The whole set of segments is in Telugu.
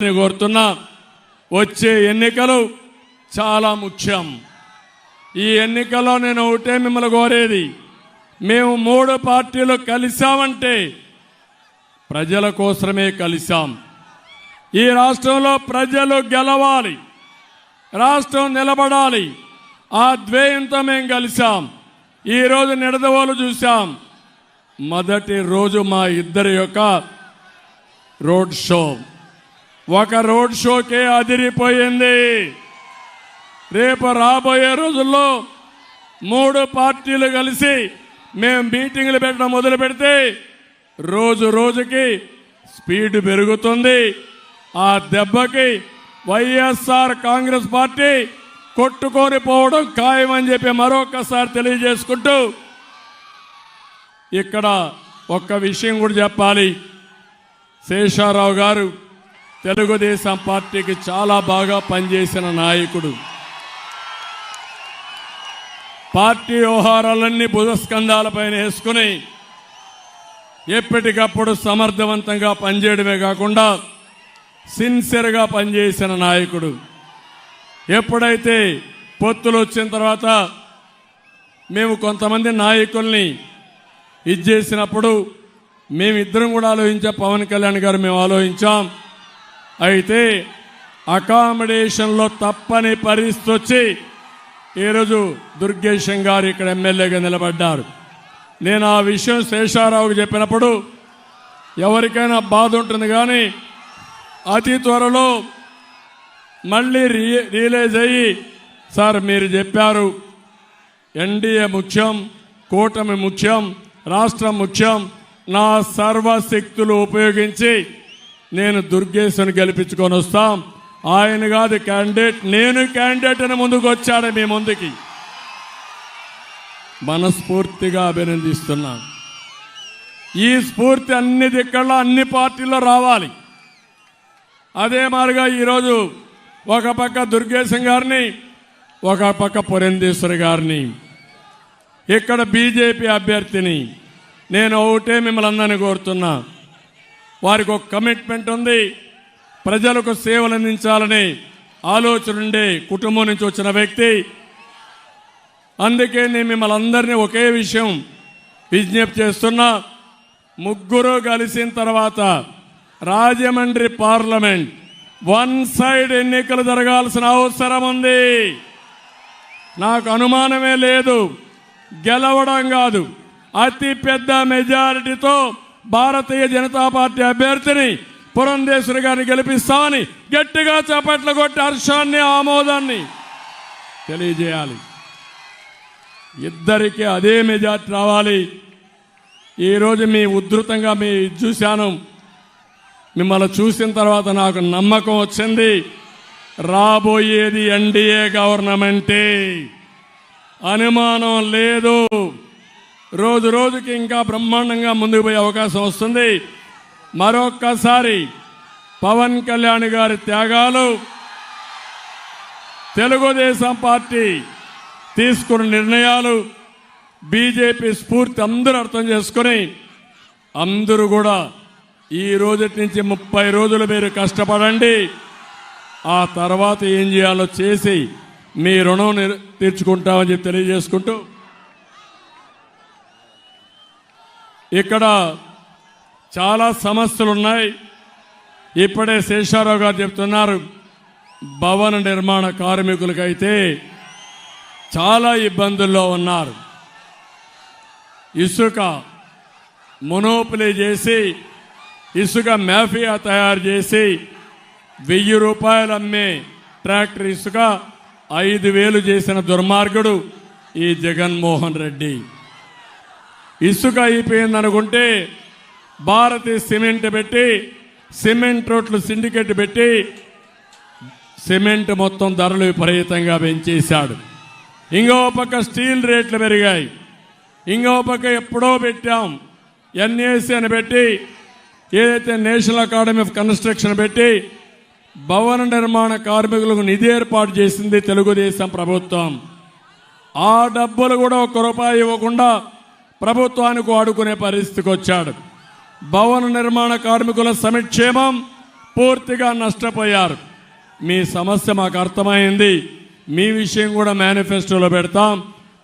కోరుతున్నా వచ్చే ఎన్నికలు చాలా ముఖ్యం. ఈ ఎన్నికల్లో నేను ఒకటే మిమ్మల్ని కోరేది, మేము మూడు పార్టీలు కలిసామంటే ప్రజల కోసమే కలిసాం. ఈ రాష్ట్రంలో ప్రజలు గెలవాలి, రాష్ట్రం నిలబడాలి. ఆ ధ్యేయంతో మేము కలిసాం. ఈరోజు నిడదవోలు చూసాం. మొదటి రోజు మా ఇద్దరి యొక్క రోడ్ షో, ఒక రోడ్ షోకే అదిరిపోయింది. రేపు రాబోయే రోజుల్లో మూడు పార్టీలు కలిసి మేము మీటింగ్లు పెట్టడం మొదలు పెడితే రోజు రోజుకి స్పీడ్ పెరుగుతుంది. ఆ దెబ్బకి వైఎస్ఆర్ కాంగ్రెస్ పార్టీ కొట్టుకొని పోవడం ఖాయమని చెప్పి మరొకసారి తెలియజేసుకుంటూ, ఇక్కడ ఒక్క విషయం కూడా చెప్పాలి. శేషారావు గారు తెలుగుదేశం పార్టీకి చాలా బాగా పనిచేసిన నాయకుడు. పార్టీ వ్యవహారాలన్నీ భుజస్కంధాలపైన వేసుకుని ఎప్పటికప్పుడు సమర్థవంతంగా పనిచేయడమే కాకుండా సిన్సియర్గా పనిచేసిన నాయకుడు. ఎప్పుడైతే పొత్తులు వచ్చిన తర్వాత మేము కొంతమంది నాయకుల్ని ఇచ్చేసినప్పుడు మేమిద్దరం కూడా ఆలోచించాం, పవన్ కళ్యాణ్ గారు మేము ఆలోచించాం. అయితే అకామిడేషన్లో తప్పని పరిస్థితి వచ్చి ఈరోజు దుర్గేశం గారు ఇక్కడ ఎమ్మెల్యేగా నిలబడ్డారు. నేను ఆ విషయం శేషారావుకి చెప్పినప్పుడు ఎవరికైనా బాధ ఉంటుంది, కానీ అతి త్వరలో మళ్ళీ రియలైజ్ అయ్యి, సార్ మీరు చెప్పారు ఎన్డీఏ ముఖ్యం, కూటమి ముఖ్యం, రాష్ట్రం ముఖ్యం, నా సర్వశక్తులు ఉపయోగించి నేను దుర్గేశను గెలిపించుకొని వస్తాం, ఆయన కాదు క్యాండిడేట్, నేను క్యాండిడేట్ అని ముందుకు వచ్చాడు. మీ ముందుకి మనస్ఫూర్తిగా అభినందిస్తున్నాను. ఈ స్ఫూర్తి అన్ని దిక్కల్లో అన్ని పార్టీల్లో రావాలి. అదే మాదిరిగా ఈరోజు ఒక పక్క దుర్గేశం గారిని, ఒక పక్క పురంధేశ్వరి గారిని, ఇక్కడ బీజేపీ అభ్యర్థిని నేను ఒకటే మిమ్మల్ని అందరినీ కోరుతున్నా, వారికి ఒక కమిట్మెంట్ ఉంది. ప్రజలకు సేవలు అందించాలనే ఆలోచన ఉండే కుటుంబం నుంచి వచ్చిన వ్యక్తి. అందుకే నేను మిమ్మల్ని అందరినీ ఒకే విషయం విజ్ఞప్తి చేస్తున్నా, ముగ్గురు కలిసిన తర్వాత రాజమండ్రి పార్లమెంట్ వన్ సైడ్ ఎన్నికలు జరగాల్సిన అవసరం ఉంది. నాకు అనుమానమే లేదు, గెలవడం కాదు, అతి పెద్ద మెజారిటీతో భారతీయ జనతా పార్టీ అభ్యర్థిని పురంధేశ్వరి గారిని గెలిపిస్తామని గట్టిగా చప్పట్లు కొట్టి హర్షాన్ని, ఆమోదాన్ని తెలియజేయాలి. ఇద్దరికి అదే మెజారిటీ రావాలి. ఈరోజు మీ ఉధృతంగా మీ చూశాను, మిమ్మల్ని చూసిన తర్వాత నాకు నమ్మకం వచ్చింది, రాబోయేది ఎన్డీఏ గవర్నమెంటే, అనుమానం లేదు. రోజు రోజుకి ఇంకా బ్రహ్మాండంగా ముందుకు పోయే అవకాశం వస్తుంది. మరొక్కసారి పవన్ కళ్యాణ్ గారి త్యాగాలు, తెలుగుదేశం పార్టీ తీసుకున్న నిర్ణయాలు, బీజేపీ స్ఫూర్తి అందరూ అర్థం చేసుకుని అందరూ కూడా ఈ రోజు నుంచి 30 రోజులు మీరు కష్టపడండి. ఆ తర్వాత ఏం చేయాలో చేసి మీ రుణం తీర్చుకుంటామని చెప్పి తెలియజేసుకుంటూ, ఇక్కడ చాలా సమస్యలు ఉన్నాయి. ఇప్పుడే శేషారావు గారు చెప్తున్నారు, భవన నిర్మాణ కార్మికులకైతే చాలా ఇబ్బందుల్లో ఉన్నారు. ఇసుక మొనోపలి చేసి, ఇసుక మాఫియా తయారు చేసి 1000 రూపాయలు అమ్మే ట్రాక్టర్ ఇసుక 5000 చేసిన దుర్మార్గుడు ఈ జగన్మోహన్ రెడ్డి. ఇసుక అయిపోయిందనుకుంటే భారతీయ సిమెంట్ పెట్టి, సిమెంట్ రోడ్లు సిండికేట్ పెట్టి సిమెంట్ మొత్తం ధరలు విపరీతంగా పెంచేశాడు. ఇంకో పక్క స్టీల్ రేట్లు పెరిగాయి. ఇంకో పక్క ఎప్పుడో పెట్టాం ఎన్ఏసి అని పెట్టి, ఏదైతే నేషనల్ అకాడమీ ఆఫ్ కన్స్ట్రక్షన్ పెట్టి భవన నిర్మాణ కార్మికులకు నిధి ఏర్పాటు చేసింది తెలుగుదేశం ప్రభుత్వం. ఆ డబ్బులు కూడా 1 రూపాయి ఇవ్వకుండా ప్రభుత్వానికి వాడుకునే పరిస్థితికి వచ్చాడు. భవన నిర్మాణ కార్మికుల సంక్షేమం పూర్తిగా నష్టపోయారు. మీ సమస్య మాకు అర్థమైంది. మీ విషయం కూడా మేనిఫెస్టోలో పెడతాం.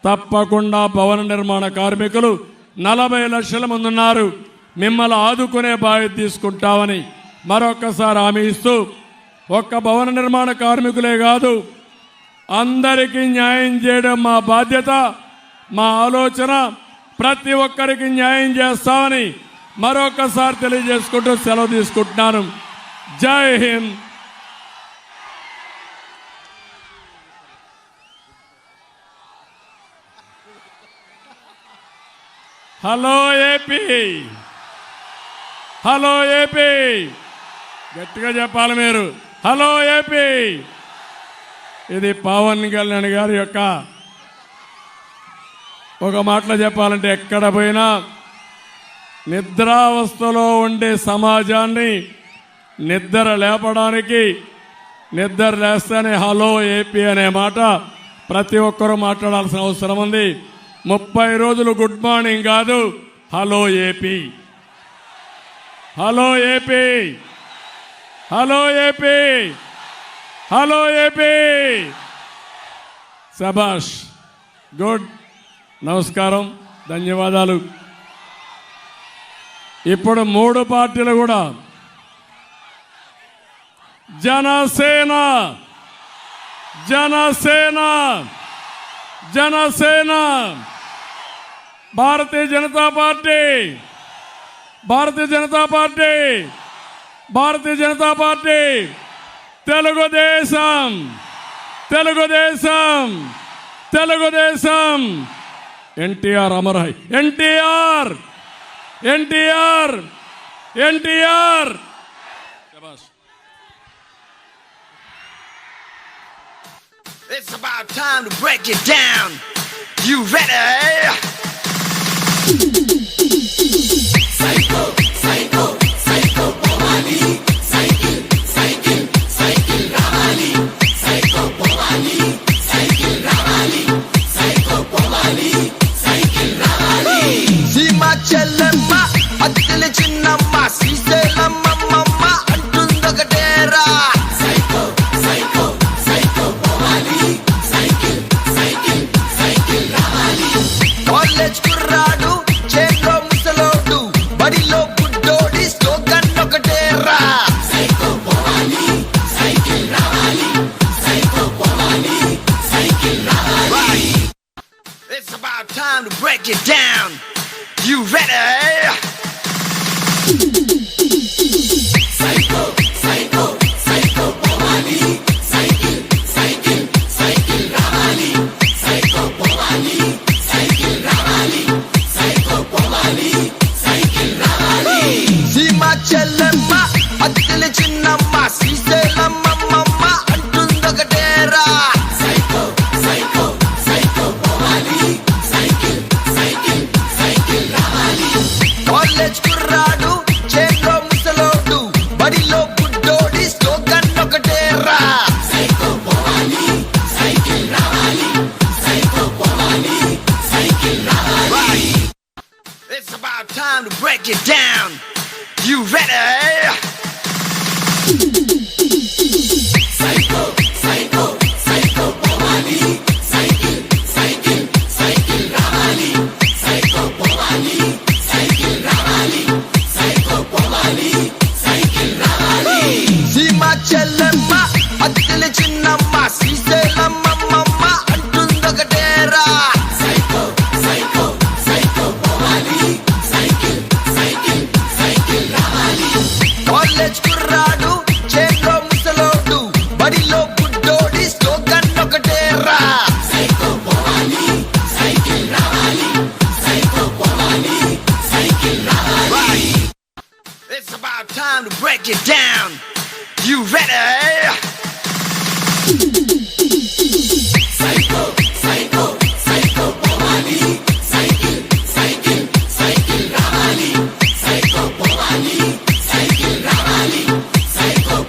తప్పకుండా భవన నిర్మాణ కార్మికులు 40 లక్షల మంది ఉన్నారు. మిమ్మల్ని ఆదుకునే బాధ్యత తీసుకుంటామని మరొక్కసారి హామీ ఇస్తూ, ఒక్క భవన నిర్మాణ కార్మికులే కాదు, అందరికీ న్యాయం చేయడం మా బాధ్యత, మా ఆలోచన. ప్రతి ఒక్కరికి న్యాయం చేస్తామని మరొకసారి తెలియజేసుకుంటూ సెలవు తీసుకుంటున్నాను. జై Hind. Hello AP, hello AP, గట్టిగా చెప్పాలి మీరు. Hello AP. ఇది పవన్ కళ్యాణ్ గారి యొక్క ఒక మాటలో చెప్పాలంటే, ఎక్కడ పోయినా నిద్రావస్థలో ఉండే సమాజాన్ని నిద్ర లేపడానికి, నిద్ర లేస్తేనే హలో ఏపీ అనే మాట ప్రతి ఒక్కరూ మాట్లాడాల్సిన అవసరం ఉంది. 30 రోజులు గుడ్ మార్నింగ్ కాదు, hello AP, hello AP, hello AP, hello AP. శభాష్, గుడ్. నమస్కారం, ధన్యవాదాలు. ఇప్పుడు 3 పార్టీలు కూడా Janasena, Janasena, Janasena, Bharatiya Janata party, Bharatiya Janata party, Bharatiya Janata party, Telugu Desam, Telugu Desam, Telugu Desam. NTR అమరహై, NTR, NTR, NTR. It's about time to break it down. You ready? Psycho, psycho, psycho, Pomali. Cycle, cycle, cycle, Ramali. Psycho, Pomali. Cycle, Ramali. Psycho, Pomali. Cycle, Ramali. Sima Chellamma, Attile Chinnamma, Sriselamma, Mamma, Antundakatera. Psycho, psycho, psycho, Pomali. Cycle, cycle, cycle, Ramali. College kurradu, chelo musalodu, badilo buddodi, slogan okatera. Psycho, Pomali. Cycle, Ramali. Psycho, Pomali. Cycle, Ramali. It's about time to break it down. You ready? Psycho, psycho, psycho, Pomali. Cycle, cycle, cycle, Ramali. Psycho, Pomali. Cycle, Ramali. Psycho, Pomali. Cycle, Ramali. Sima Chellamma, Attile Chinnamma, Sriselamma, Mamma, Antundakatera. Psycho, psycho, psycho, Pomali. Cycle, cycle, cycle, Ramali. College kurradu, chelo musalodu, badilo buddodi, slogan okatera. Psycho, Pomali. Cycle, Ramali. Psycho, Pomali. Cycle, Ramali. It's about time to break it down. You ready? Psycho, psycho, psycho, Pomali. Cycle, cycle, cycle, Ramali. Psycho, Pomali. Cycle, Ramali. Psycho, Pomali. Cycle, Ramali. Sima Chellamma, Attile Chinnamma, Sriselamma, Mamma, Antundakatera. Psycho, psycho, psycho, Pomali. Cycle, cycle, cycle, Ramali. College kurradu, chelo musalodu, badilo buddodi, slogan okatera. Psycho, Pomali. Cycle, Ramali. Psycho, Pomali. Cycle, Ramali. It's about time to break it down. You ready?